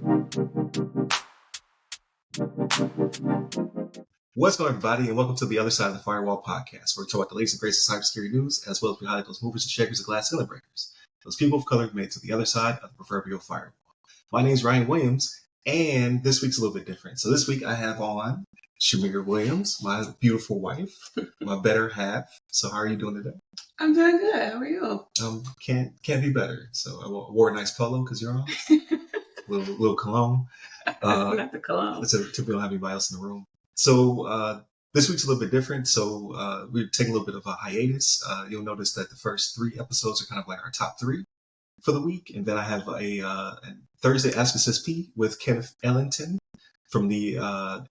What's going on, everybody, and welcome to the other side of the Firewall podcast, where we talk about the latest and greatest of cybersecurity news, as well as we highlight those movers and shakers and glass ceiling breakers, those people of color who made it to the other side of the proverbial firewall. My name is Ryan Williams, and this week's a little bit different. So this week I have on Chamire Williams, my beautiful wife, my better half. So how are you doing today? I'm doing good. How are you? Can't be better. So I wore a nice polo because you're on. little cologne. Not the cologne. Typically don't have anybody else in the room. So this week's a little bit different. So we're taking a little bit of a hiatus. You'll notice that the first 3 episodes are kind of like our top 3 for the week. And then I have a Thursday Ask Us SP with Kenneth Ellington from the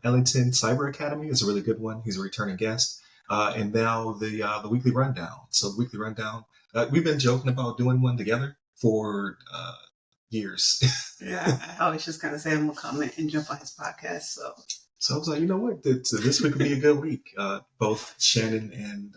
Ellington Cyber Academy. It's a really good one. He's a returning guest. And now the weekly rundown. So the weekly rundown, we've been joking about doing one together for years. Yeah, I always just kind of say I'm going to comment and jump on his podcast. So I was like, you know what? This week would be a good week. Both Shannon and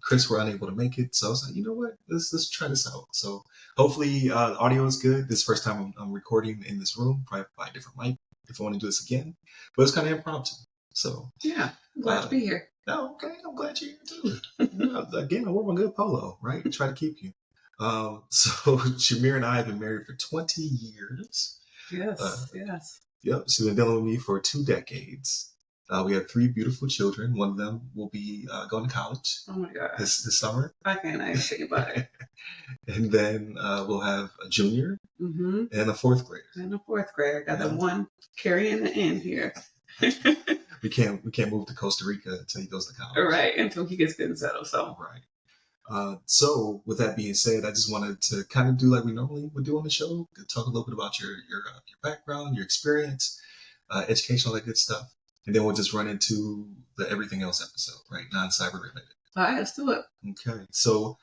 Chris were unable to make it. So I was like, you know what? Let's try this out. So hopefully the audio is good. This is the first time I'm recording in this room, probably by a different mic if I want to do this again. But it's kind of impromptu. So yeah, I'm glad to be here. Oh, okay. I'm glad you're here too. Again, I wore my good polo, right? Try to keep you. So Chamire and I have been married for 20 years. Yes, yes. Yep, she's been dealing with me for 2 decades. We have 3 beautiful children. One of them will be going to college. Oh my God. This summer. I can't even think about it. And then we'll have a junior and a 4th grader. And a 4th grader. Got the one carrying the end here. We can't move to Costa Rica until he goes to college. Right, until he gets good and settled. So right. So with that being said, I just wanted to kind of do like we normally would do on the show, talk a little bit about your background, your experience, education, all that good stuff. And then we'll just run into the everything else episode, right? Non-cyber related. All right, let's do it. Okay. So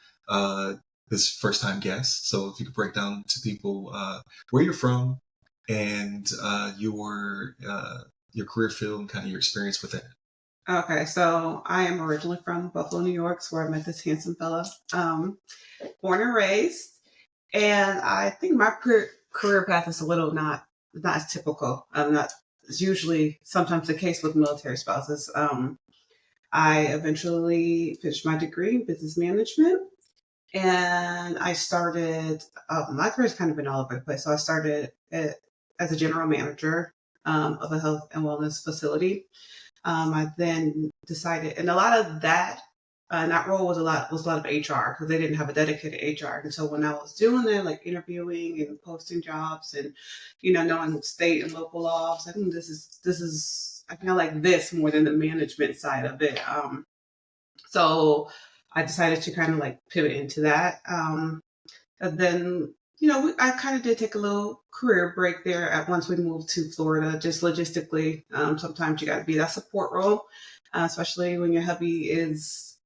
this first time guest. So if you could break down to people where you're from and your career field and kind of your experience with it. Okay, so I am originally from Buffalo, New York, where I met this handsome fella, born and raised. And I think my career path is a little not as typical. It's usually sometimes the case with military spouses. I eventually finished my degree in business management, and I started, my career's kind of been all over the place. So I started as a general manager of a health and wellness facility. I then decided, and a lot of that role was a lot of HR because they didn't have a dedicated HR. And so when I was doing that, like interviewing and posting jobs and, knowing state and local laws, I think this is, I feel like this more than the management side of it. So I decided to kind of like pivot into that. And then, I kind of did take a little career break there once we moved to Florida, just logistically. Sometimes you got to be that support role, especially when your hubby is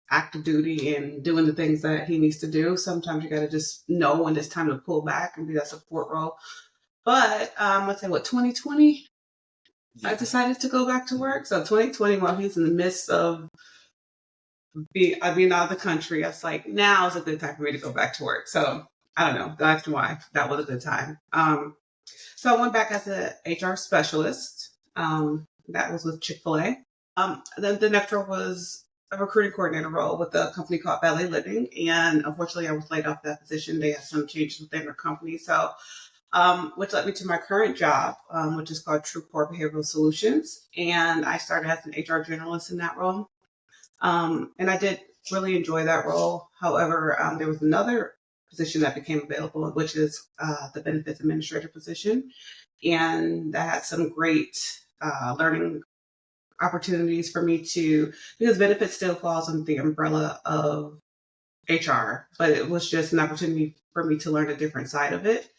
active duty and doing the things that he needs to do. Sometimes you got to just know when it's time to pull back and be that support role. But I'd say 2020, yeah. I decided to go back to work. So 2020, while he's in the midst of being out of the country, I was like, now is a good time for me to go back to work. So I don't know. That's why that was a good time. So I went back as an HR specialist. That was with Chick-fil-A. Then the next role was a recruiting coordinator role with a company called Ballet Living. And unfortunately, I was laid off that position. They had some changes within their company. So, which led me to my current job, which is called True Core Behavioral Solutions. And I started as an HR generalist in that role. And I did really enjoy that role. However, there was another position that became available, which is the benefits administrator position. And that had some great learning opportunities for me because benefits still falls under the umbrella of HR, but it was just an opportunity for me to learn a different side of it.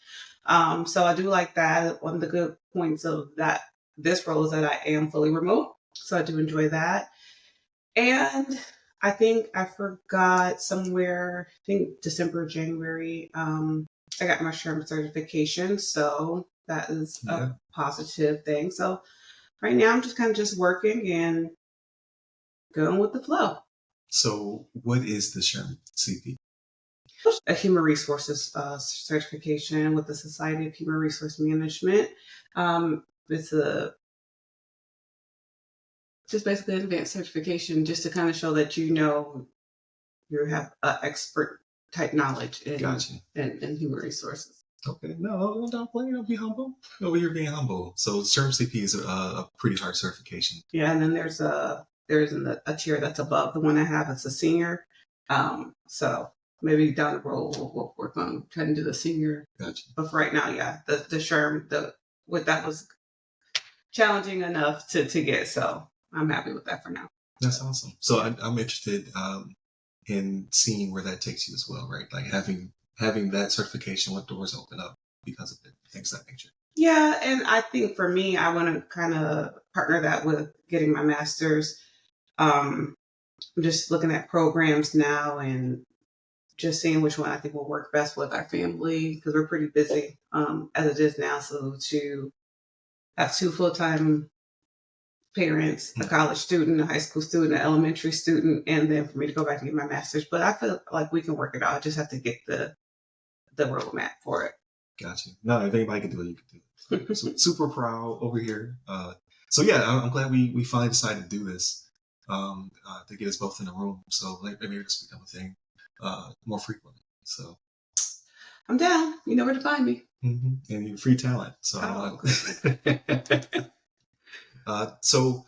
So I do like that. One of the good points of this role is that I am fully remote. So I do enjoy that. And I think I forgot somewhere, December, January, I got my SHRM certification. So that is a positive thing. So right now I'm just kind of just working and going with the flow. So what is the SHRM CP? a human resources certification with the Society of Human Resource Management. It's just basically an advanced certification just to kind of show that you have expert type knowledge in human resources. Okay, no, don't play. Don't be humble. Over here being humble. So SHRM CP is a pretty hard certification. Yeah, and then there's a tier that's above the one I have. It's a senior. So maybe down the road we'll work on trying to do the senior. Gotcha. But for right now, yeah, the SHRM that was challenging enough to get. So I'm happy with that for now. That's awesome. So I'm interested in seeing where that takes you as well, right? Like having that certification, what doors open up because of it, things of that nature. Yeah, and I think for me, I want to kind of partner that with getting my master's. I'm just looking at programs now and just seeing which one I think will work best with our family because we're pretty busy as it is now. So to have 2 full-time parents, a college student, a high school student, an elementary student, and then for me to go back and get my master's. But I feel like we can work it out. I just have to get the roadmap for it. Gotcha. No, if anybody can do it, you can do it. So super proud over here. So yeah, I'm glad we finally decided to do this to get us both in the room. So maybe this become a thing more frequently. So I'm down. You know where to find me. Mm-hmm. And you're free talent. So so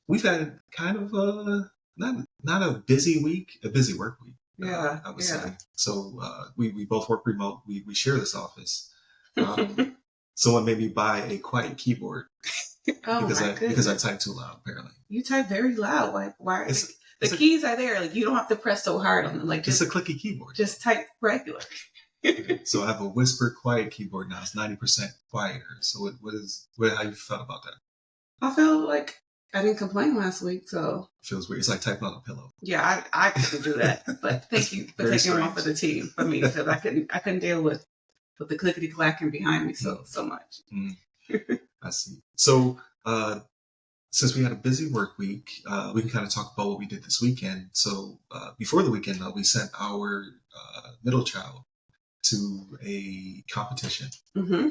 we've had kind of not a busy week, a busy work week. Yeah, I would say. So we both work remote. We share this office. Someone made me buy a quiet keyboard because I type too loud. Apparently, you type very loud. Like why? The keys are there. Like you don't have to press so hard on them. Like just a clicky keyboard. Just type regular. So I have a whisper quiet keyboard now. It's 90% quieter. So how you felt about that? I feel like I didn't complain last week, so it feels weird. It's like typing on a pillow. Yeah, I couldn't do that. But thank you for taking one for the team for me because I couldn't deal with the clickety clacking behind me so much. I see. So since we had a busy work week, we can kind of talk about what we did this weekend. So before the weekend, we sent our middle child to a competition. Mm-hmm.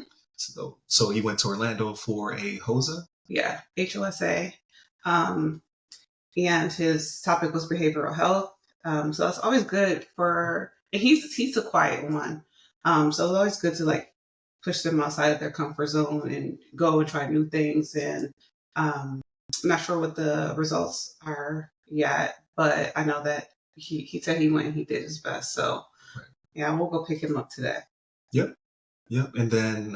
So he went to Orlando for a HOSA. Yeah, HOSA. And his topic was behavioral health. So that's always good and he's a quiet one. So it's always good to like push them outside of their comfort zone and go and try new things. And I'm not sure what the results are yet, but I know that he said he went and he did his best. So yeah, we'll go pick him up today. Yep. And then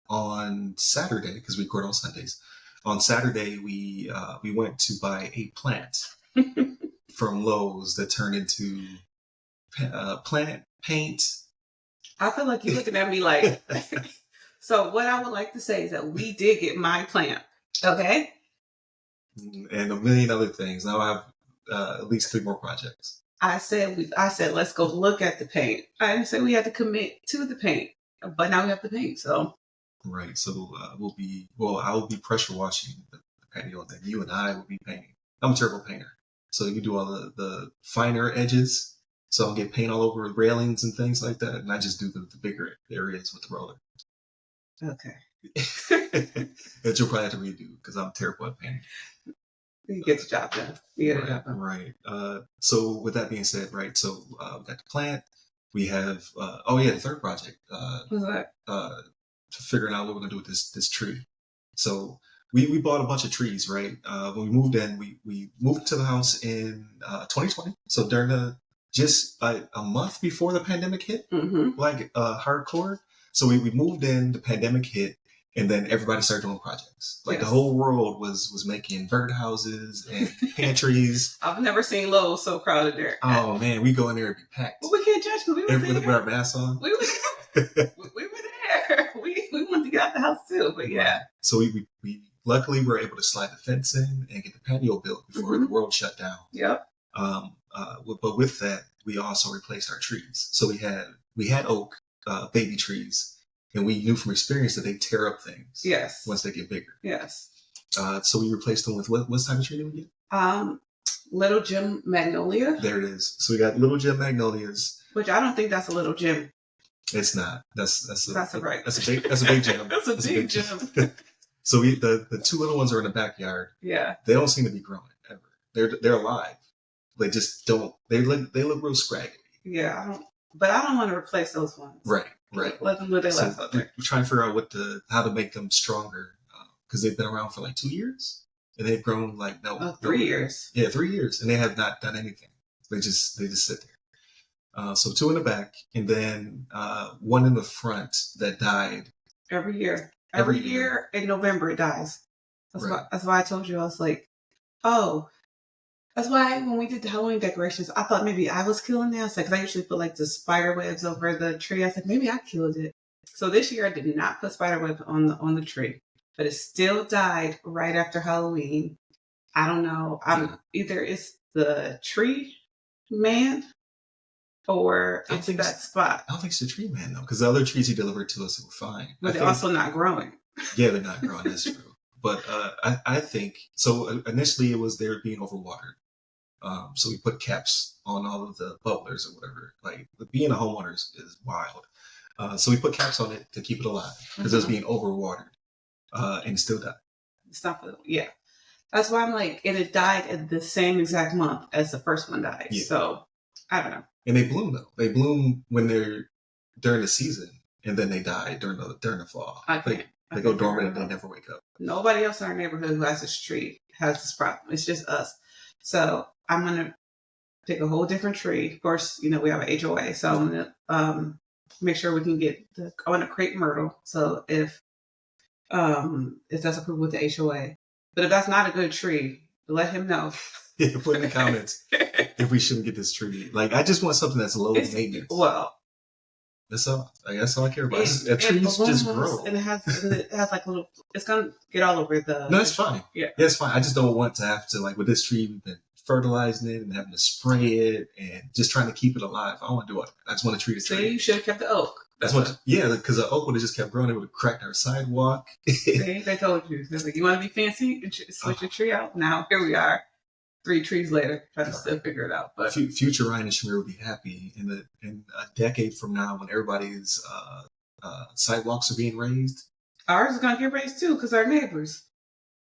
on Saturday, because we record on Sundays, on Saturday we went to buy a plant from Lowe's that turned into plant paint. I feel like you're looking at me like. So what I would like to say is that we did get my plant, okay? And a million other things. Now I have at least 3 more projects. I said let's go look at the paint. I didn't say we had to commit to the paint, but now we have the paint. So right. So I will be pressure washing the patio, and then you and I will be painting. I'm a terrible painter, so you do all the finer edges. So I'll get paint all over railings and things like that, and I just do the bigger areas with the roller. Okay. That you'll probably have to redo because I'm terrible at painting. You get the job done. You get the job done. Right. So with that being said, right, so we got the plant. We have, the third project. What's that? Figuring out what we're going to do with this tree. So we bought a bunch of trees, right? When we moved in, we moved to the house in 2020. So during just a month before the pandemic hit, like hardcore. So we moved in, the pandemic hit, and then everybody started doing projects. Like the whole world was making birdhouses and pantries. I've never seen Lowe's so crowded there. Oh man, we go in there and be packed. Well, we can't judge because we were there. With our masks on. We were there. We wanted to get out the house too, but yeah. So we luckily were able to slide the fence in and get the patio built before the world shut down. Yep. But with that, we also replaced our trees. So we had oak baby trees. And we knew from experience that they tear up things. Yes. Once they get bigger. Yes. So we replaced them with what type of tree did we get? Little Gem Magnolia. There it is. So we got Little Gem Magnolias. Which I don't think that's a little gym. It's not. That's a right. That's a big gym. That's a big gym. So the two little ones are in the backyard. Yeah. They don't seem to be growing ever. They're alive. They just don't. They look real scraggly. Yeah, I don't want to replace those ones. Right. Let them live their lives out there. We're trying to figure out how to make them stronger because they've been around for like 2 years and they've grown like 3 years. Yeah, 3 years, and they have not done anything. They just sit there. So 2 in the back, and then 1 in the front that died. Every year. Every year in November it dies. That's why I told you. I was like, oh. That's why when we did the Halloween decorations, I thought maybe I was killing it. I was like, because I usually put like the spider webs over the tree. I was like, maybe I killed it. So this year I did not put spider webs on the tree, but it still died right after Halloween. I don't know. Either it's the tree man or it's that spot. I don't think it's the tree man though, because the other trees he delivered to us were fine. But they're also not growing. Yeah, they're not growing. That's true. But I think so. Initially, it was they were being overwatered. So we put caps on all of the bubblers or whatever. Like being a homeowner is wild. So we put caps on it to keep it alive because it was being overwatered and it still died. It's not yeah. That's why I'm like, and it died at the same exact month as the first one died. Yeah. So I don't know. And they bloom though. They bloom when they're during the season, and then they die during the fall. They go dormant and they never wake up. Nobody else in our neighborhood who has this tree has this problem. It's just us. So I'm going to pick a whole different tree. Of course, we have an HOA. So I'm going to make sure we can get I want to create myrtle. So if that's approved with the HOA. But if that's not a good tree, let him know. Yeah, put in the comments if we shouldn't get this tree. Like, I just want something that's low maintenance. Well, that's all I care about. Trees just grow. And it has like little, it's going to get all over the. No, it's fine. Yeah, it's fine. I just don't want to have to, like with this tree, we've been fertilizing it and having to spray it and just trying to keep it alive. I don't want to do it. I just want to treat it. So you should have kept the oak. Yeah, because the oak would have just kept growing. It would have cracked our sidewalk. See, they told you. They're like, you want to be fancy and switch your tree out? Now, here we are. 3 trees later, trying to still figure it out. But future Ryan and Chamire would be happy in a decade from now when everybody's sidewalks are being raised. Ours is gonna get raised too because our neighbors.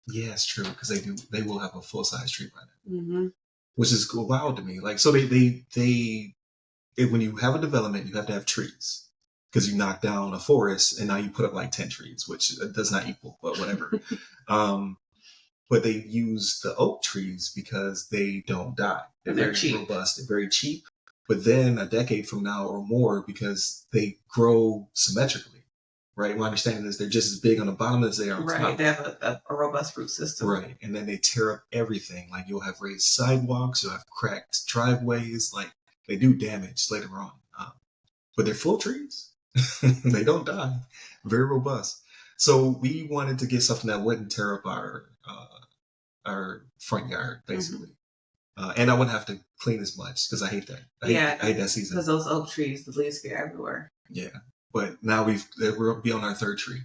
Yeah, it's true because they will have a full size tree by then, which is wild to me. Like so they when you have a development, you have to have trees because you knock down a forest and now you put up like 10 trees, which does not equal, but whatever. But they use the oak trees because they don't die. They're very cheap. Robust. They're very cheap. But then a decade from now or more, because they grow symmetrically, right? My understanding is they're just as big on the bottom as they are on top. Right. They have a robust root system. Right. And then they tear up everything. Like you'll have raised sidewalks, you'll have cracked driveways. Like they do damage later on. But they're full trees. They don't die. Very robust. So we wanted to get something that wouldn't tear up our front yard, basically. And I wouldn't have to clean as much because I hate that. I hate that season. Because those oak trees, the leaves get everywhere. Yeah. But now we're be on our 3rd tree.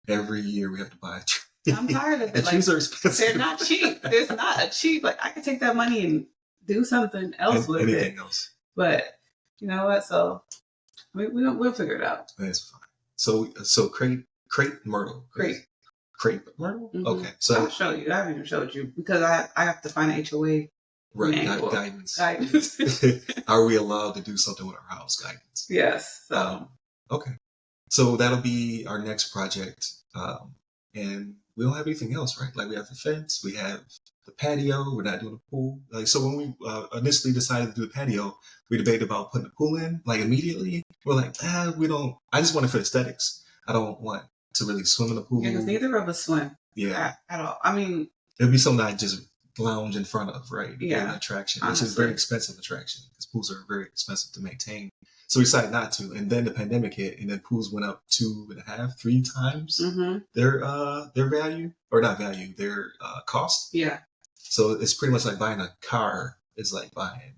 Every year we have to buy a tree. I'm tired of it. And trees are expensive. They're not cheap. There's not a cheap. Like I could take that money and do something else with it. Anything else. But you know what? So we'll figure it out. That's fine. So crepe myrtle. Crepe myrtle? Okay. So I'll show you. I haven't even showed you because I have to find an HOA. Right, guidance. Are we allowed to do something with our house? Guidance. Yes. So. Okay. So that'll be our next project. And we don't have anything else, right? Like we have the fence, we have the patio, we're not doing a pool. Like, so when we initially decided to do the patio, we debated about putting the pool in, like immediately. We're like, we don't, I just want it for aesthetics. I don't want to really swim in the pool. Yeah, because neither of us swim. Yeah. At all. I mean. It'd be something I just lounge in front of, right? Yeah. An attraction, honestly. Which is a very expensive attraction because pools are very expensive to maintain. So we decided not to, and then the pandemic hit, and then pools went up 2.5, 3 times their value, or not value, their cost. Yeah. So it's pretty much like buying a car. It's like buying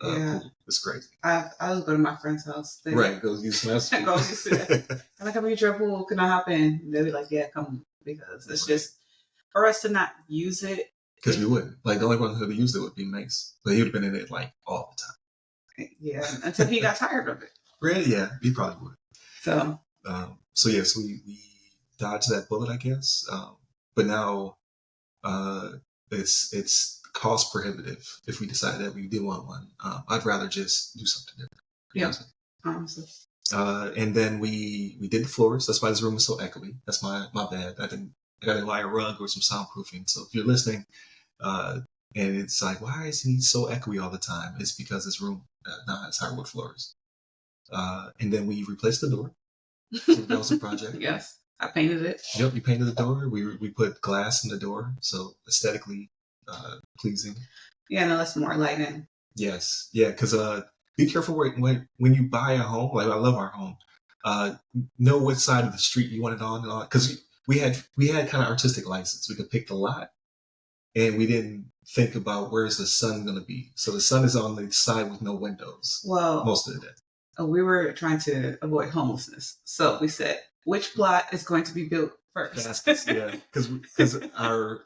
a pool. It's crazy. I was going to my friend's house. Right, go use some else. Go use it. I'm like, I'm going to your pool. Can I hop in? And they'll be like, yeah, come, because it's just for us to not use it. Because we wouldn't. Like the only one who would have used it would be Mace, but he would have been in it like all the time. Yeah, until he got tired of it. Really? Yeah, he probably would. So So yes, we dodged that bullet, I guess. But now uh, it's cost prohibitive if we decide that we do want one. I'd rather just do something different. yeah, honestly. And then we did the floors. That's why this room is so echoey. That's my bad. I got to buy a rug or some soundproofing. So if you're listening, and it's like, why is he so echoey all the time? It's because this room now has hardwood floors. And then we replaced the door. So that was a project. Yes, I painted it. Yep, we painted the door. We put glass in the door, so aesthetically pleasing. Yeah, no, that's more light in. Yes, yeah, because be careful when you buy a home. Like I love our home. Know what side of the street you want it on and all. Because we had kind of artistic license. We could pick the lot, and we didn't think about where's the sun going to be. So the sun is on the side with no windows. Well, most of the day. We were trying to avoid homelessness, so we said which plot is going to be built first. Yeah, because our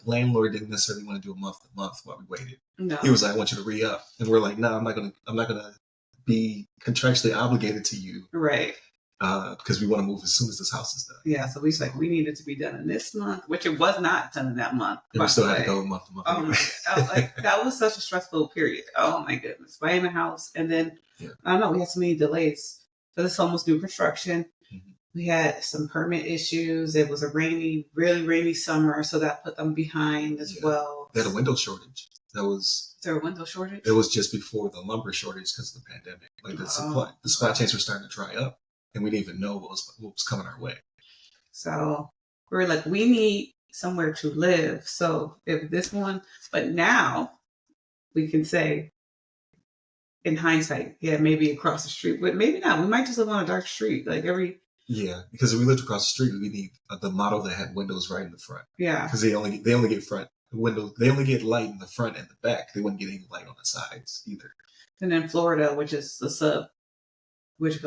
landlord didn't necessarily want to do a month to month while we waited. No, he was like, "I want you to re up," and we're like, "No, I'm not gonna be contractually obligated to you, right?" Because we want to move as soon as this house is done. Yeah, so we was like, we needed to be done in this month, which it was not done in that month. And we still had to go month to month. Oh my God. Like that was such a stressful period. Oh my goodness, buying a house, and then I don't know, we had so many delays for this almost new construction. Mm-hmm. We had some permit issues. It was a really rainy summer, so that put them behind as well. They had a window shortage. Is there a window shortage? It was just before the lumber shortage because of the pandemic. Like the supply chains were starting to dry up. And we didn't even know what was coming our way. So we were like, we need somewhere to live. So if this one, but now we can say, in hindsight, yeah, maybe across the street, but maybe not. We might just live on a dark street, Yeah, because if we lived across the street, we need the model that had windows right in the front. Yeah, because they only get front windows. They only get light in the front and the back. They wouldn't get any light on the sides either. And then Florida, which is the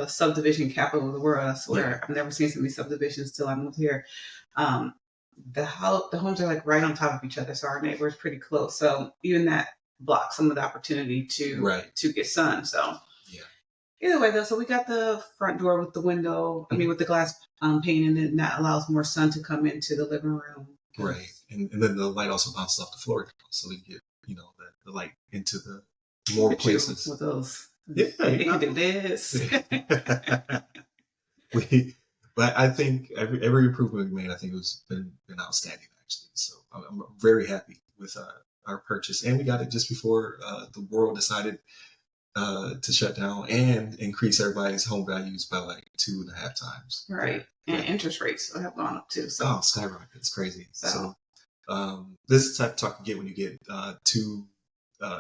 subdivision capital of the world. I swear, I've never seen so many subdivisions till I moved here. The homes are like right on top of each other, so our neighbors pretty close. So even that blocks some of the opportunity to get sun. So either way, though, so we got the front door with the window. I mean, with the glass pane in it, and that allows more sun to come into the living room. Right, and then the light also bounces off the floor, so we get the light into the more places with those. Yeah, you can do this. But I think every improvement we made, I think it's been outstanding actually. So I'm very happy with our purchase, and we got it just before the world decided to shut down and increase everybody's home values by like 2.5 times. Right, and interest rates have gone up too. So skyrocket, it's crazy. So this is the type of talk you get when you get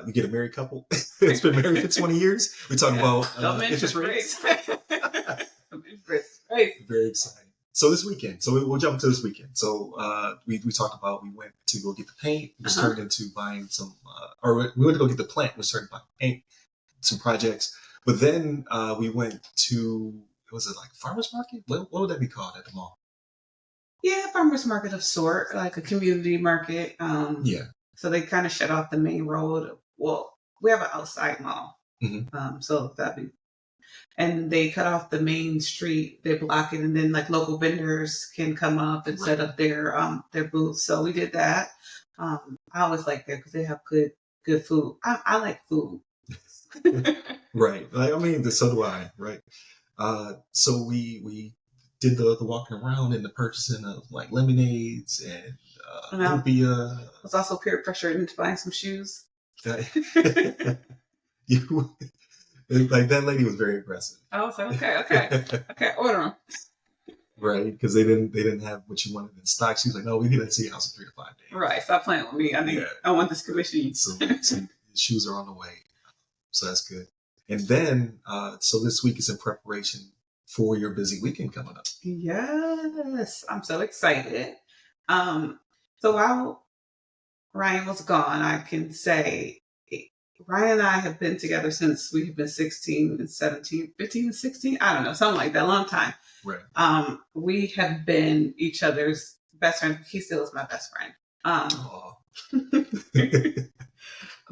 you get a married couple. It's been married for 20 years. We're talking about interest rates. Very exciting. So this weekend, we'll jump to this weekend. So we talked about, we went to go get the paint, which turned into buying some, or we went to go get the plant, which started buying paint, some projects. But then we went to, was it like farmer's market? What would that be called at the mall? Yeah, farmer's market of sort, like a community market. So they kind of shut off the main road. Well, we have an outside mall. Mm-hmm. So and they cut off the main street. They block it, and then like local vendors can come up and set up their booths. So we did that. I always like that because they have good food. I like food. Right. I mean, so do I. Right. So we did the walking around and the purchasing of like lemonades and lumpia. I was also peer pressured into buying some shoes. You like that lady was very aggressive. I was like, okay, order them. Right, because they didn't have what you wanted in stock. She was like, "No, we need to see your house in 3 to 5 days." Right, stop playing with me. I want this commission. So the shoes are on the way, so that's good. And then, so this week is in preparation for your busy weekend coming up. Yes, I'm so excited. So while Ryan was gone, I can say Ryan and I have been together since we have been 16 and 17, 15 and 16. I don't know, something like that, a long time. Right. We have been each other's best friend. He still is my best friend.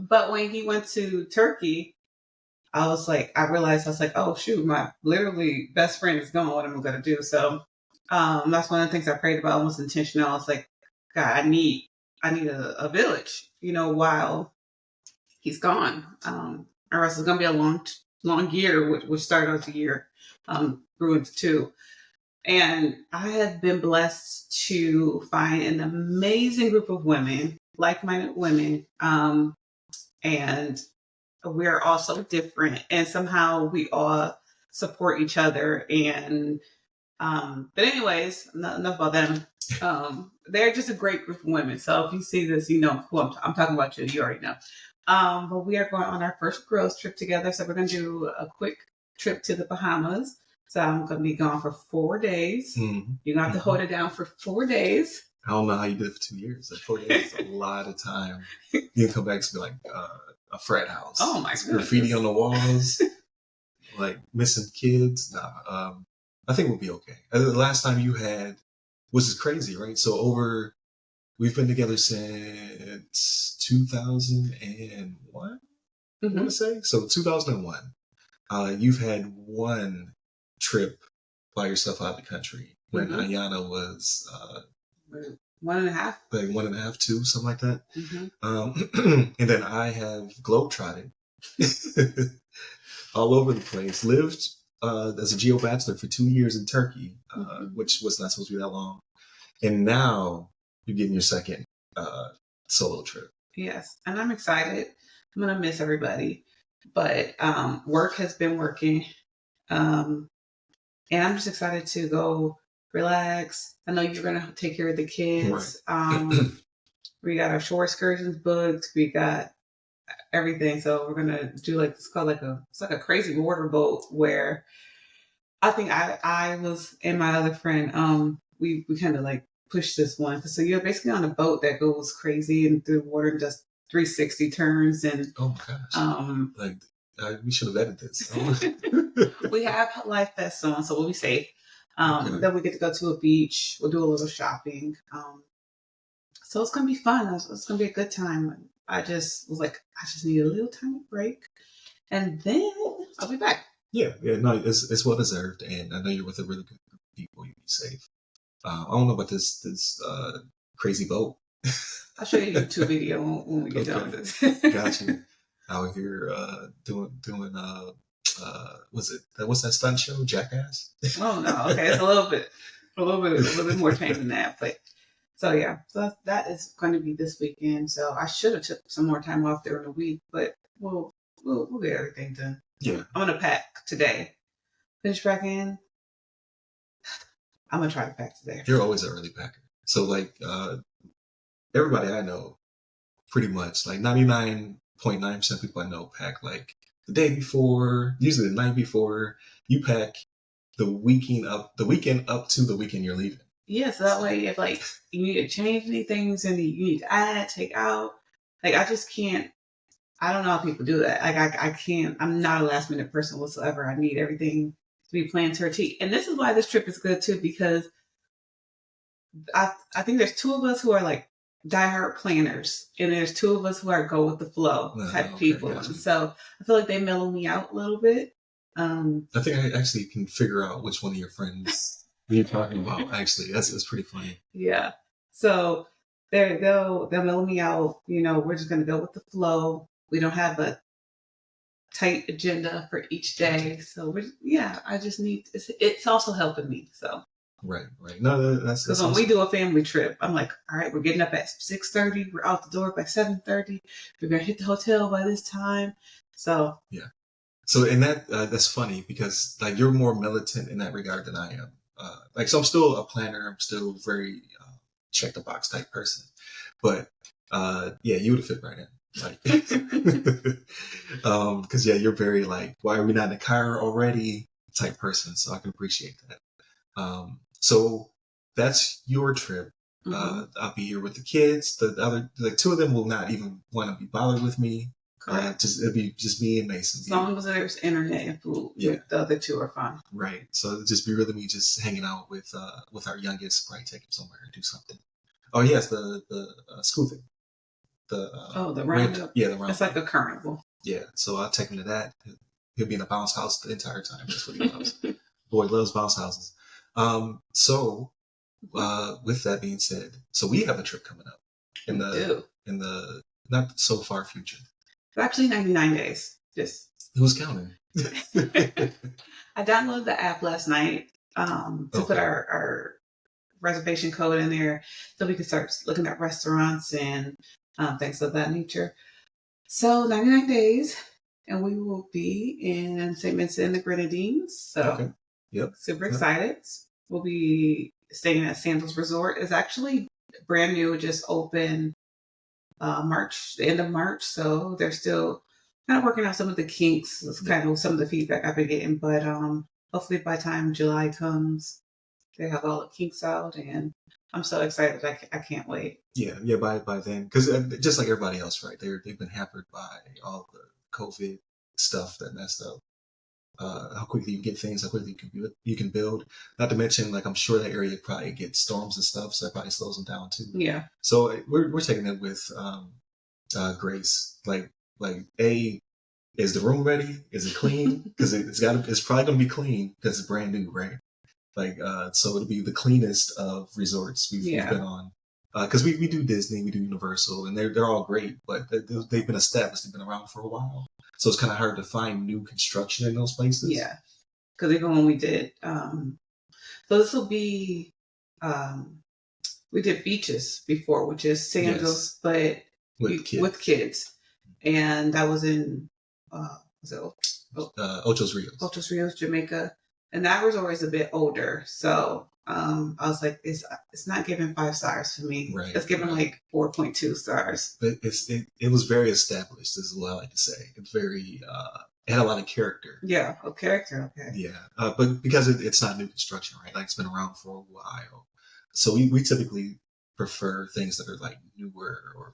But when he went to Turkey, I realized I was like, oh shoot, my literally best friend is gone. What am I gonna do? So that's one of the things I prayed about, almost intentional. I was like, God, I need a village, while he's gone. Or else it's gonna be a long year, which started as a year, grew into two. And I have been blessed to find an amazing group of women, like-minded women, and we're all so different, and somehow we all support each other. And but anyways, enough about them. They're just a great group of women. So if you see this, you know who I'm talking about. You already know. But we are going on our first girls trip together. So we're going to do a quick trip to the Bahamas. So I'm going to be gone for 4 days. Mm-hmm. You're going to have to hold it down for 4 days. I don't know how you did it for 2 years. Like 4 days is a lot of time. You can come back to be like a frat house. Oh my goodness. Graffiti on the walls, like missing kids. Nah, I think we'll be okay. The last time you had, which is crazy, right? So we've been together since 2001, I want to say. So 2001. You've had one trip by yourself out of the country when Ayana was 1.5, like 1.5, 2, something like that. And then I have globetrotted all over the place. Lived as a geo bachelor for 2 years in Turkey, which was not supposed to be that long. And now you're getting your second solo trip. Yes, and I'm excited. I'm gonna miss everybody, but work has been working, and I'm just excited to go relax. I know you're gonna take care of the kids. Right. We got our shore excursions booked. We got everything, so we're gonna do it's called it's like a crazy water boat where I think I was and my other friend we kind of push this one. So you're basically on a boat that goes crazy and through the water and does 360 turns. And oh my gosh, we should have edited this. We have life vests on, so we'll be safe. Then we get to go to a beach. We'll do a little shopping. So it's gonna be fun. It's gonna be a good time. I just was like, I just need a little tiny break, and then I'll be back. Yeah, no, it's well deserved, and I know you're with a really good group of people. You'll be safe. I don't know about this crazy boat. I'll show you a YouTube video when we get done with this. Gotcha. Out here doing what's that stunt show? Jackass? Oh no, okay, it's a little bit more tame than that, but so yeah, so that is going to be this weekend. So I should have took some more time off during the week, but we'll get everything done. Yeah, I'm gonna pack today. Finish packing. I'm gonna try to pack today. You're always an early packer. So everybody I know, pretty much 99.9% of people I know pack the day before, usually the night before. You pack the weekend up to the weekend you're leaving. Yeah, so that way if you need to change any things and you need to add, take out, I just can't. I don't know how people do that. I can't. I'm not a last minute person whatsoever. I need everything to be planned to a T. And this is why this trip is good too, because I think there's 2 of us who are diehard planners, and there's 2 of us who are go with the flow type people. Gotcha. So I feel like they mellow me out a little bit. I think I actually can figure out which one of your friends you're talking about. Actually, that's pretty funny. Yeah. So there you go. They'll mellow me out. We're just gonna go with the flow. We don't have a tight agenda for each day. So I just need. It's also helping me. So. Right. No, that's because when we do a family trip, I'm like, all right, we're getting up at 6:30. We're out the door by 7:30. We're gonna hit the hotel by this time. So yeah. So in that's funny because you're more militant in that regard than I am. So I'm still a planner. I'm still very check the box type person. But you would have fit right in. Because you're very why are we not in the car already type person. So I can appreciate that. So that's your trip. I'll be here with the kids. The other 2 of them will not even want to be bothered with me. Correct. It'll be just me and Mason. As long as there's internet and food, the other 2 are fine. Right. So it'll just be really me just hanging out with our youngest. Probably take him somewhere and do something. Oh yes, the school thing. the roundup. Yeah, the roundup. It's like a carnival. Yeah, so I'll take him to that. He'll be in a bounce house the entire time. That's what he loves. Boy loves bounce houses. So with that being said, so we have a trip coming up in the not so far future. It's actually 99 days. Just who's counting? I downloaded the app last night to put our reservation code in there so we can start looking at restaurants and things of that nature. So 99 days, and we will be in St. Vincent and the Grenadines. So super excited. We'll be staying at Sandals Resort. It's actually brand new, just opened the end of March. So they're still kind of working out some of the kinks. It's kind of some of the feedback I've been getting, but hopefully by the time July comes, they have all the kinks out, and I'm so excited. I can't wait. Yeah. By then, because just like everybody else, right? They've been hampered by all the COVID stuff that messed up. How quickly you get things, how quickly you can build. Not to mention, like I'm sure that area probably gets storms and stuff, so that probably slows them down too. Yeah. So we're taking it with grace. Like is the room ready? Is it clean? Because it's probably gonna be clean because it's brand new, right? Like so it'll be the cleanest of resorts we've been on. Because we do Disney, we do Universal, and they're all great, but they've been established, they've been around for a while. So it's kind of hard to find new construction in those places. Yeah, because even when we did, so this will be, we did beaches before, which is Sandals, but with kids, and that was in Ochos Rios, Jamaica, and that resort is a bit older, so. I was like, it's not giving 5 stars for me. Right, it's giving like 4.2 stars. But it was very established, is what I like to say. It's very it had a lot of character. Yeah, character. Okay. Yeah, but because it's not new construction, right? Like it's been around for a while, so we typically prefer things that are like newer or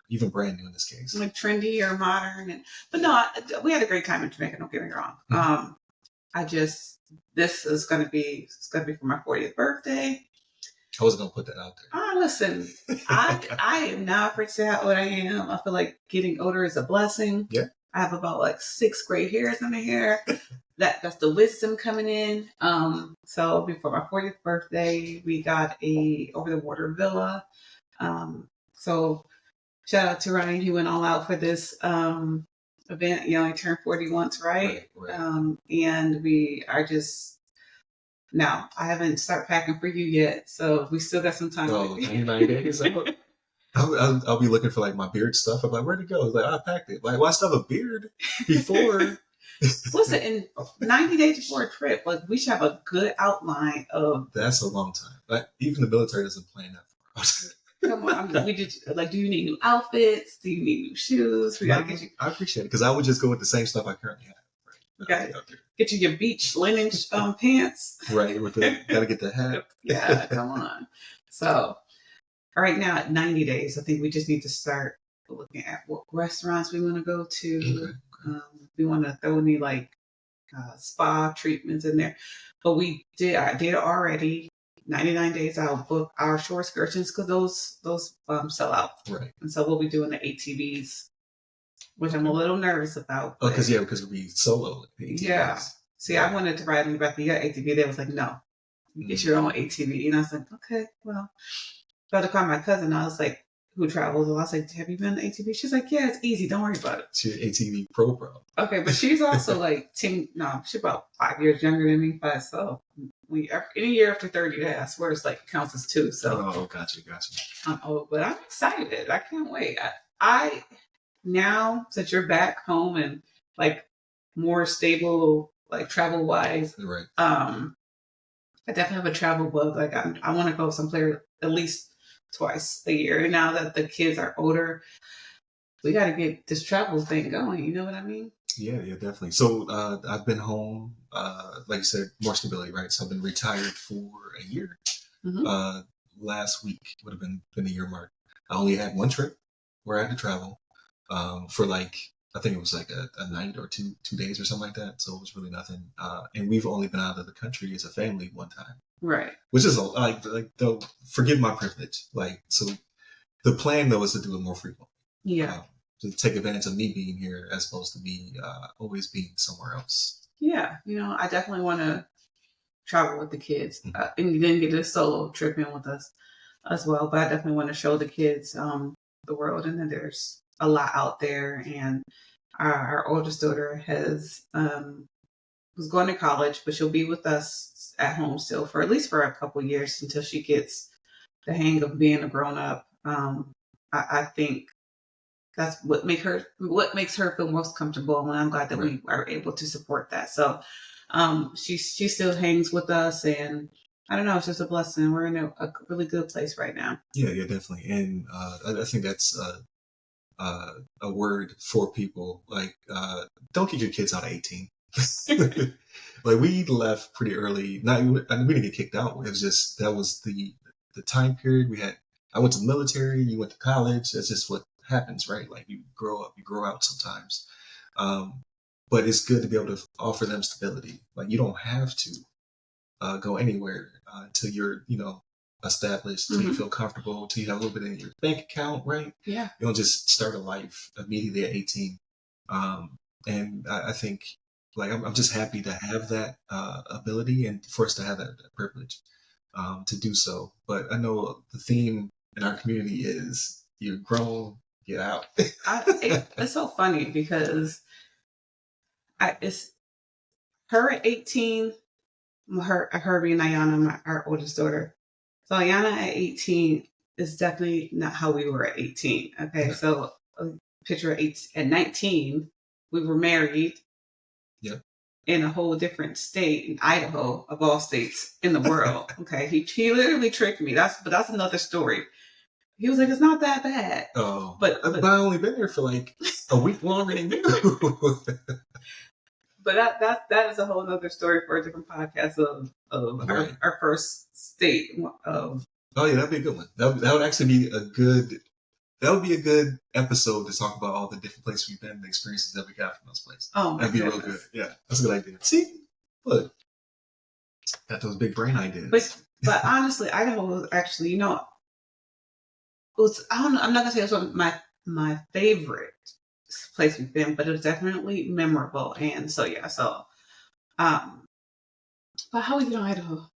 even brand new in this case, like trendy or modern. But no, we had a great time in Jamaica. Don't get me wrong. Mm-hmm. This is going to be for my 40th birthday. I wasn't going to put that out there. Listen, I am not afraid to say how old I am. I feel like getting older is a blessing. Yeah. I have about like 6 gray hairs in my hair. That's the wisdom coming in. So before my 40th birthday, we got a over the water villa. So shout out to Ryan. He went all out for this event. You only turned 40 once, right? And we are just now. I haven't started packing for you yet, so we still got some time. 99 days. I'll be looking for like my beard stuff. I'm like, where'd it go? Like, I packed it. Like, well, I still have a beard before. Listen, in 90 days before a trip, like we should have a good outline of. That's a long time. Like even the military doesn't plan that far. Come on, we did like. Do you need new outfits? Do you need new shoes? We gotta get you. I appreciate it because I would just go with the same stuff I currently have. Right? You gotta get you your beach linen pants. Right, gotta get the hat. Yeah, come on. So, right now at 90 days, I think we just need to start looking at what restaurants we want to go to. Okay. We want to throw any like spa treatments in there, but I did already. 99 days I'll book our shore excursions because those sell out. Right. And so we'll be doing the ATVs, which I'm a little nervous about. Oh, because we'll be solo. Yeah. See, I wanted to ride in the back of your ATV. They was like, no, you get your own ATV. And I was like, okay, well. So I had to call my cousin. I was like, who travels? And I was like, have you been on the ATV? She's like, yeah, it's easy. Don't worry about it. She's ATV pro. Okay, but she's also like, she's about 5 years younger than me. But so any year after 30, I swear it's like counts as 2. So gotcha. I'm old, but I'm excited. I can't wait. I now since you're back home and like more stable, like travel wise, right? I definitely have a travel bug. Like I want to go someplace at least twice a year. And now that the kids are older, we got to get this travel thing going. You know what I mean? Yeah, definitely. So I've been home, like you said, more stability, right? So I've been retired for a year. Mm-hmm. Last week would have been the year mark. I only had one trip where I had to travel for like, I think it was like a night or two days or something like that. So it was really nothing. And we've only been out of the country as a family one time. Right. Which is like though, forgive my privilege. Like, so the plan though is to do it more frequently. Yeah. To take advantage of me being here as opposed to me always being somewhere else. Yeah. I definitely want to travel with the kids, and then get a solo trip in with us as well. But I definitely want to show the kids the world, and then there's a lot out there. And our oldest daughter has was going to college, but she'll be with us at home still for at least for a couple years until she gets the hang of being a grown up. I think that's what makes her feel most comfortable, and I'm glad that we are able to support that. So she still hangs with us, and I don't know, it's just a blessing. We're in a really good place right now. Yeah, definitely. And I think that's a word for people. Like, don't get your kids out at 18. Like, we left pretty early. We didn't get kicked out. It was just, that was the time period we had. I went to the military, you went to college. That's just what happens, right? Like, you grow up, you grow out sometimes. But it's good to be able to offer them stability. Like, you don't have to go anywhere until you're, established, till you feel comfortable, till you have a little bit in your bank account, right? Yeah. You don't just start a life immediately at 18. And I think, like, I'm just happy to have that ability and for us to have that privilege to do so. But I know the theme in our community is you're grown, get out. It's so funny because it's her at 18, her being Ayana, our oldest daughter. So Ayana at 18 is definitely not how we were at 18. Okay, yeah. So picture at 19, we were married. Yep. In a whole different state in Idaho, of all states in the world. Okay, he literally tricked me. That's another story. He was like, "It's not that bad." Oh, but I only been there for like a week longer than you. But that is a whole other story for a different podcast of our first state of. Oh yeah, that'd be a good one. That would actually be a good. That would be a good episode to talk about all the different places we've been, the experiences that we got from those places. Oh, that'd be real good. Yeah, that's a good idea. See, look, got those big brain ideas. But honestly, Idaho was actually, I'm not gonna say it was my favorite place we've been, but it was definitely memorable. And so yeah, but how we get on Idaho?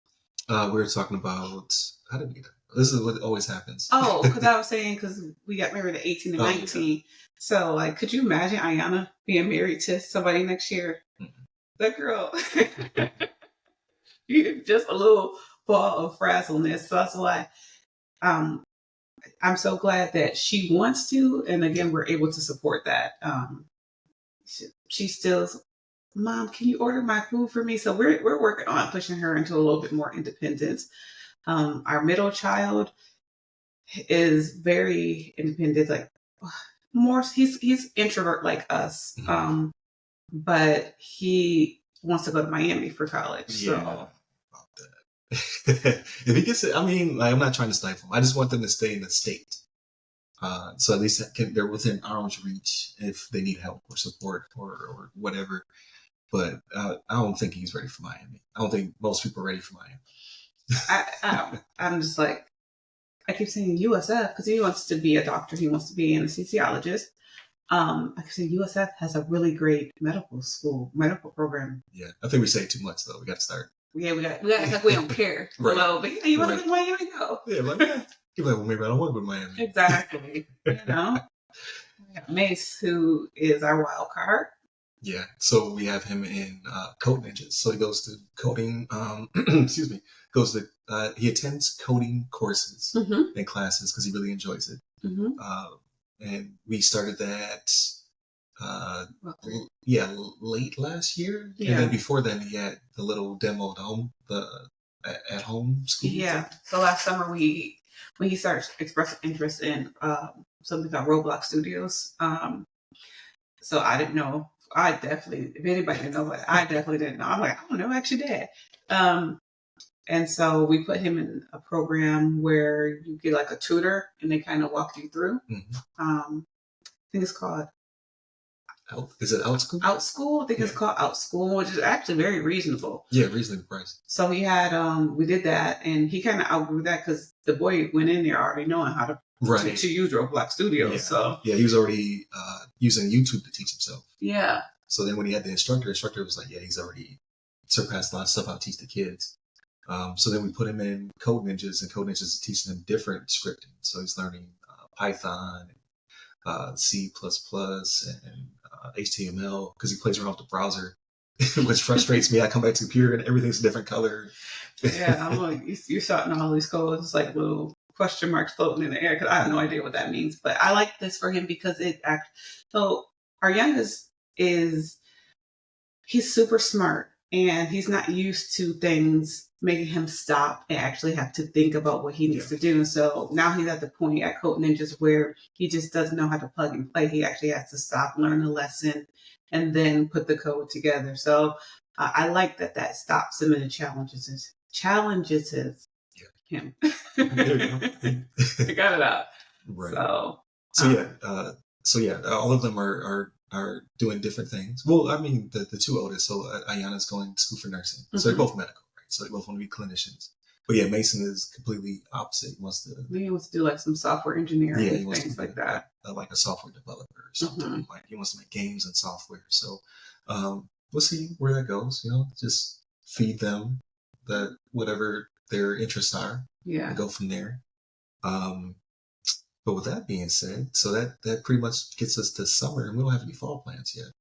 We were talking about how did we get there? This is what always happens. Oh, because I was saying because we got married at 18 and 19. Yeah. So like, could you imagine Ayana being married to somebody next year? Mm-hmm. That girl, you're just a little ball of frazzleness. So that's why I'm so glad that she wants to, and again, we're able to support that. She still, Mom, can you order my food for me? So we're working on pushing her into a little bit more independence. Our middle child is very independent, like more. He's introvert like us, but he wants to go to Miami for college. Yeah. So. If he gets it, I mean, like, I'm not trying to stifle him. I just want them to stay in the state. So at least they're within arm's reach if they need help or support or whatever. But I don't think he's ready for Miami. I don't think most people are ready for Miami. I'm just like, I keep saying USF because he wants to be a doctor. He wants to be an anesthesiologist. I keep saying USF has a really great medical program. Yeah, I think we say too much though. We got to start. Yeah, we got like we don't care. Right. But yeah, you want to go to Miami? Go. Yeah, like yeah. You're like, well, maybe I don't want to go to Miami. Exactly. We got Mace, who is our wild card. Yeah, so we have him in Code Ninjas. So he goes to coding. Excuse me. He attends coding courses and classes because he really enjoys it. Mm-hmm. And we started that. Late last year. Yeah. And then before then, he had the little demo at home, at home school. Yeah. So last summer when he started expressing interest in something called Roblox Studios. So I didn't know. I definitely, if anybody didn't know, but I definitely didn't know. I'm like, I don't know, actually did. And so we put him in a program where you get like a tutor and they kind of walk you through. Mm-hmm. I think it's called Is it OutSchool? OutSchool. I think it's called OutSchool, which is actually very reasonable. Yeah, reasonably priced. So he had, we did that, and he kind of outgrew that because the boy went in there already knowing how to Right. to use Roblox Studios. Yeah. So Yeah, he was already using YouTube to teach himself. yeah. So then when he had the instructor was like, yeah, he's already surpassed a lot of stuff I'll teach the kids. So then we put him in Code Ninjas, and Code Ninjas is teaching him different scripting. So he's learning Python, C++, and HTML because he plays around with the browser, which frustrates me. I come back to the computer and everything's a different color. Yeah, I'm like, you're shouting all these codes. It's like little question marks floating in the air because I have no idea what that means. But I like this for him because so our youngest he's super smart and he's not used to things making him stop and actually have to think about what he needs to do. And so now he's at the point at Code Ninjas where he just doesn't know how to plug and play. He actually has to stop, learn the lesson, and then put the code together. So I like that stops him and challenges him. There you go. I got it out. Right. So yeah, all of them are doing different things. Well, I mean, the two oldest. So Ayana's going to school for nursing. So they're both medical, right? So they both want to be clinicians. But yeah, Mason is completely opposite. He wants to do like some software engineering, he wants things to like that. Like a software developer or something. He wants to make games and software. So we'll see where that goes. Just feed them whatever their interests are. Yeah. And go from there. But with that being said, so that pretty much gets us to summer, and we don't have any fall plans yet.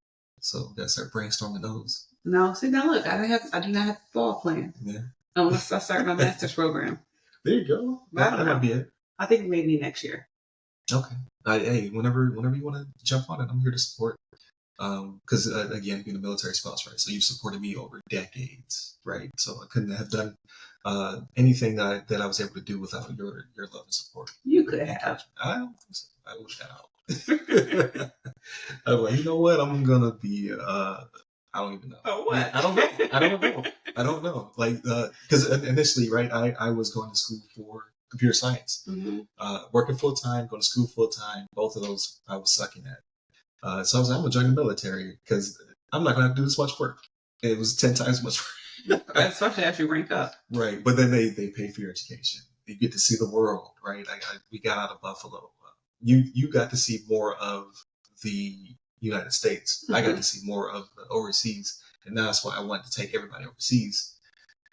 So we gotta start brainstorming those. No, see now look, I do not have a fall plan. Yeah. Unless I start my master's program. There you go. That might be it. I think maybe next year. Okay. Hey, whenever you want to jump on it, I'm here to support. Because again, being a military spouse, right? So you've supported me over decades, right? So I couldn't have done anything that I was able to do without your love and support. You could have. I don't think so. I wish I I'm like, you know what? I'm gonna be. I don't even know. Oh, what? I don't know. Like, because initially, right, I was going to school for computer science, working full time, going to school full time. Both of those I was sucking at. So I was like, I'm gonna join the military because I'm not gonna have to do this much work. It was 10 times much work. Especially as you rank up. Right, but then they pay for your education. You get to see the world, right? We got out of Buffalo. You got to see more of the United States. I got to see more of the overseas, and that's why I wanted to take everybody overseas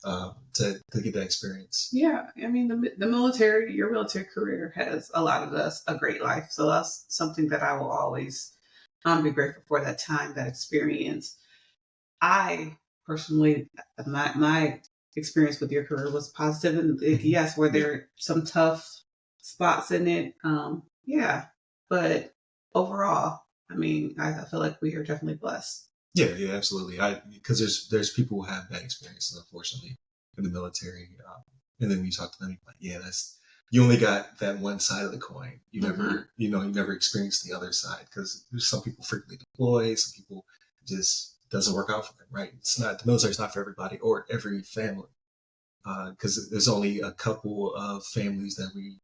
to get that experience. Yeah, I mean the military, your military career has allotted us a great life, so that's something that I will always be grateful for. That time, that experience. I personally, my experience with your career was positive, and yes, were there some tough spots in it? Yeah, but overall, I mean, I feel like we are definitely blessed. Yeah, absolutely. Because there's people who have bad experiences, unfortunately, in the military, and then when you talk to them, like, yeah, you only got that one side of the coin. You never experienced the other side because some people frequently deploy, some people just doesn't work out for them. Right? The military's not for everybody or every family, because there's only a couple of families that we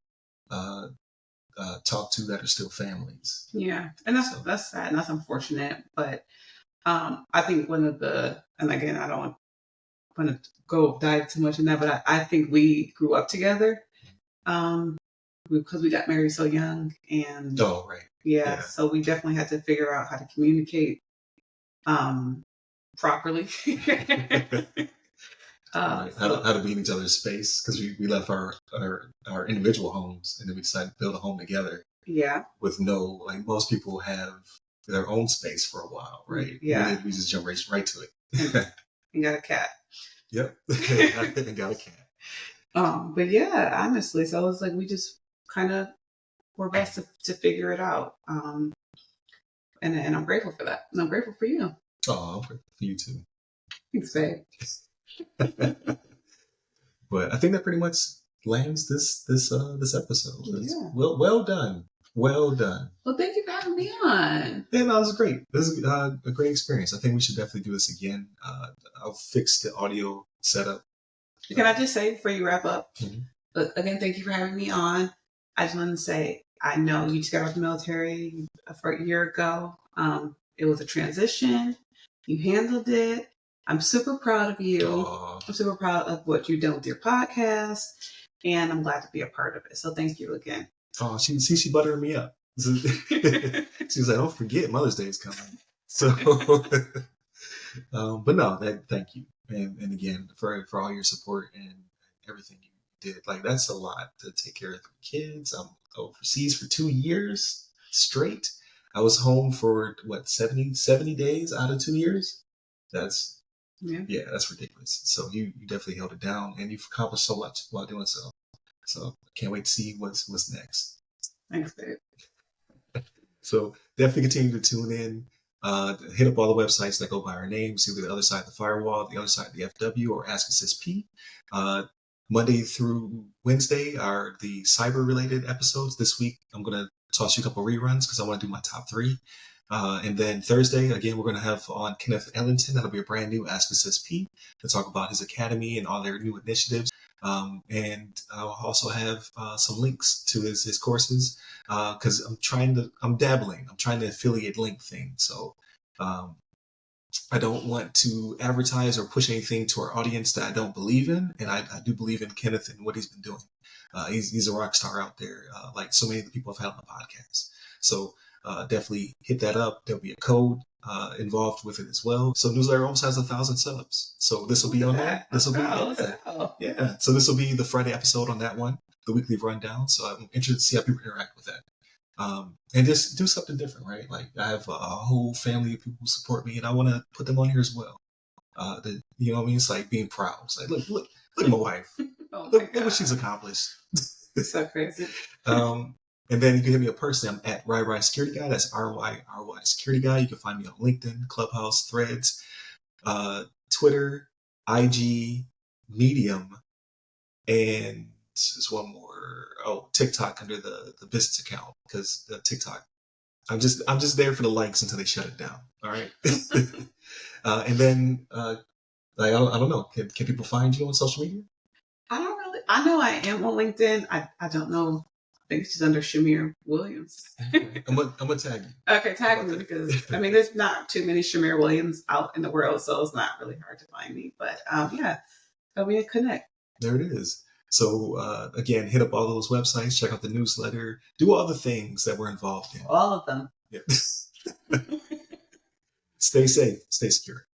talk to that are still families. Yeah, and that's sad and that's unfortunate. But I think one of and again, I don't want to go dive too much in that, but I think we grew up together because we got married so young, and right, yeah, so we definitely had to figure out how to communicate properly. How to be in each other's space, because we left our individual homes and then we decided to build a home together. Yeah. With most people have their own space for a while, right? Yeah. We just jump right to it. And got a cat. Yep. And got a cat. But yeah, honestly, so it was like we just kind of were best to figure it out. And I'm grateful for that. And I'm grateful for you. Oh, I'm grateful for you too. Thanks, babe. But I think that pretty much lands this episode. Yeah. Well done. Well done. Well, thank you for having me on. Yeah, no, it was great. This is a great experience. I think we should definitely do this again. I'll fix the audio setup. Can I just say before you wrap up? Mm-hmm. Again, thank you for having me on. I just want to say, I know you just got out of the military for a year ago. It was a transition. You handled it. I'm super proud of you. Aww. I'm super proud of what you've done with your podcast, and I'm glad to be a part of it. So thank you again. Oh, she buttering me up. She was like, "Don't forget, Mother's Day is coming." So, but no, thank you, and again for all your support and everything you did. Like that's a lot to take care of 3 kids. I'm overseas for 2 years straight. I was home for what 70 days out of 2 years. That's Yeah. that's ridiculous. So you definitely held it down, and you've accomplished so much while doing so. So I can't wait to see what's next. Thanks, babe. So definitely continue to tune in. Hit up all the websites that go by our names, either the other side of the firewall, the other side of the FW, or Ask Us SP. Uh, Monday through Wednesday are the cyber related episodes. This week, I'm going to toss you a couple reruns because I want to do my top 3. And then Thursday, again, we're going to have on Kenneth Ellington. That'll be a brand new Ask Us SP to talk about his academy and all their new initiatives. And I'll also have some links to his courses because I'm dabbling. I'm trying to affiliate link things. So um, I don't want to advertise or push anything to our audience that I don't believe in. And I do believe in Kenneth and what he's been doing. He's a rock star out there, like so many of the people I've had on the podcast. So definitely hit that up. There'll be a code involved with it as well. So newsletter almost has 1,000 subs. So this will be on there. This will be yeah. So this will be the Friday episode on that one, the weekly rundown. So I'm interested to see how people interact with that. And just do something different, right? Like I have a whole family of people who support me, and I want to put them on here as well. You know what I mean? It's like being proud. It's like look at my wife. Look what she's accomplished. It's so crazy. And then you can hit me up personally. I'm at RyRy Security Guy. That's RYRY Security Guy. You can find me on LinkedIn, Clubhouse, Threads, Twitter, IG, Medium, and there's one more. Oh, TikTok under the business account because the TikTok. I'm just there for the likes until they shut it down. All right. And then I don't know. Can people find you on social media? I know I am on LinkedIn. I don't know. I think it's just under Chamire Williams. I'm gonna tag you. Okay, tag me because I mean there's not too many Chamire Williams out in the world, so it's not really hard to find me. But yeah, help me connect. There it is. So again, hit up all those websites, check out the newsletter, do all the things that we're involved in. All of them. Yeah. Stay safe, stay secure.